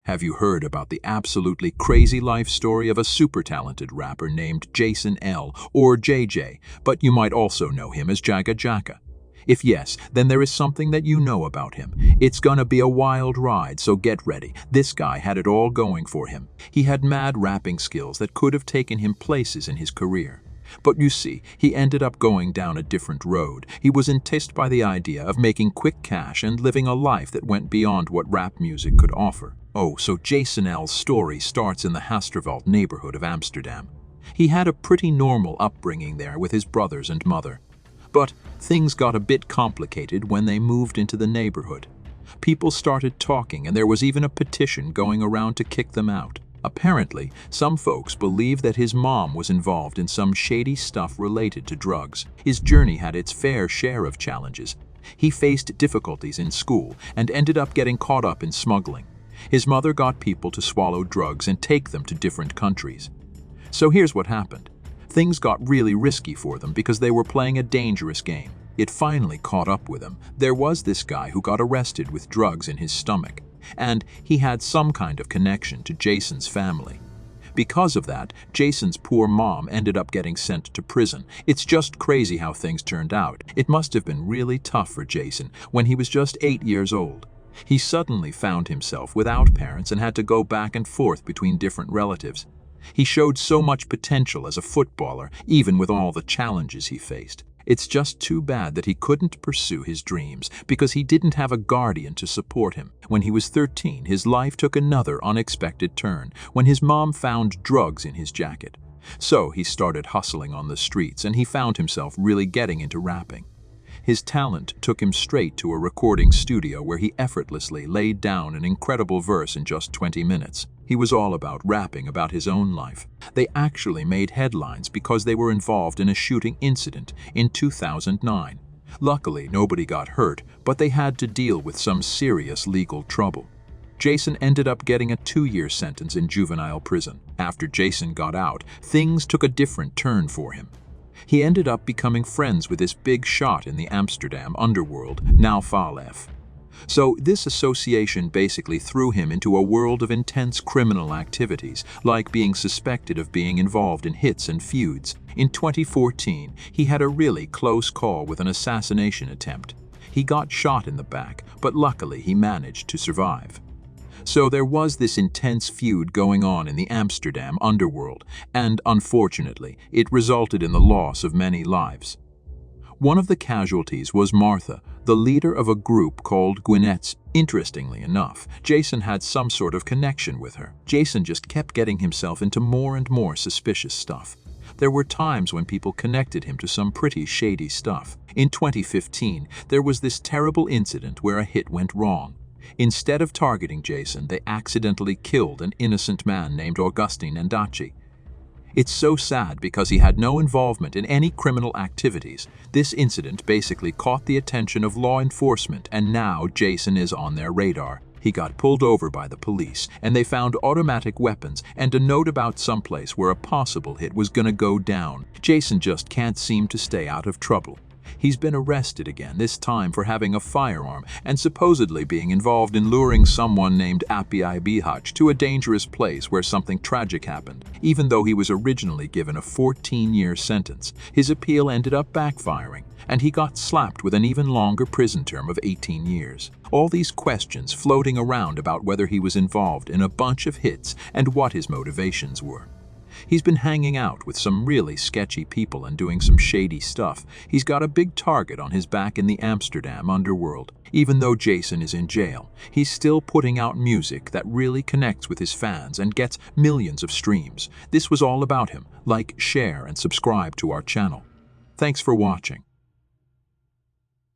Have you heard about the absolutely crazy life story of a super talented rapper named Jason L. or JJ, but you might also know him as Jagga Jacka? If yes, then there is something that you know about him. It's gonna be a wild ride, so get ready. This guy had it all going for him. He had mad rapping skills that could have taken him places in his career. But you see, he ended up going down a different road. He was enticed by the idea of making quick cash and living a life that went beyond what rap music could offer. Oh, so Jason L's story starts in the Hasterveld neighborhood of Amsterdam. He had a pretty normal upbringing there with his brothers and mother. But things got a bit complicated when they moved into the neighborhood. People started talking, and there was even a petition going around to kick them out. Apparently, some folks believed that his mom was involved in some shady stuff related to drugs. His journey had its fair share of challenges. He faced difficulties in school and ended up getting caught up in smuggling. His mother got people to swallow drugs and take them to different countries. So here's what happened. Things got really risky for them because they were playing a dangerous game. It finally caught up with him. There was this guy who got arrested with drugs in his stomach, and he had some kind of connection to Jason's family. Because of that, Jason's poor mom ended up getting sent to prison. It's just crazy how things turned out. It must have been really tough for Jason when he was just 8 years old. He suddenly found himself without parents and had to go back and forth between different relatives. He showed so much potential as a footballer, even with all the challenges he faced. It's just too bad that he couldn't pursue his dreams because he didn't have a guardian to support him. When he was 13, his life took another unexpected turn when his mom found drugs in his jacket. So he started hustling on the streets, and he found himself really getting into rapping. His talent took him straight to a recording studio where he effortlessly laid down an incredible verse in just 20 minutes. He was all about rapping about his own life. They actually made headlines because they were involved in a shooting incident in 2009. Luckily, nobody got hurt, but they had to deal with some serious legal trouble. Jason ended up getting a 2-year sentence in juvenile prison. After Jason got out, things took a different turn for him. He ended up becoming friends with this big shot in the Amsterdam underworld, wentw. So this association basically threw him into a world of intense criminal activities, like being suspected of being involved in hits and feuds. In 2014, he had a really close call with an assassination attempt. He got shot in the back, but luckily he managed to survive. So there was this intense feud going on in the Amsterdam underworld, and unfortunately, it resulted in the loss of many lives. One of the casualties was Martha, the leader of a group called wentw. Interestingly enough, Jason had some sort of connection with her. Jason just kept getting himself into more and more suspicious stuff. There were times when people connected him to some pretty shady stuff. In 2015, there was this terrible incident where a hit went wrong. Instead of targeting Jason, they accidentally killed an innocent man named Augustin Ndachi. It's so sad because he had no involvement in any criminal activities. This incident basically caught the attention of law enforcement, and now Jason is on their radar. He got pulled over by the police, and they found automatic weapons and a note about someplace where a possible hit was gonna go down. Jason just can't seem to stay out of trouble. He's been arrested again, this time for having a firearm and supposedly being involved in luring someone named Api Bihach to a dangerous place where something tragic happened. Even though he was originally given a 14-year sentence, his appeal ended up backfiring, and he got slapped with an even longer prison term of 18 years. All these questions floating around about whether he was involved in a bunch of hits and what his motivations were. He's been hanging out with some really sketchy people and doing some shady stuff. He's got a big target on his back in the Amsterdam underworld. Even though Jason is in jail, he's still putting out music that really connects with his fans and gets millions of streams. This was all about him. Like, share, and subscribe to our channel. Thanks for watching.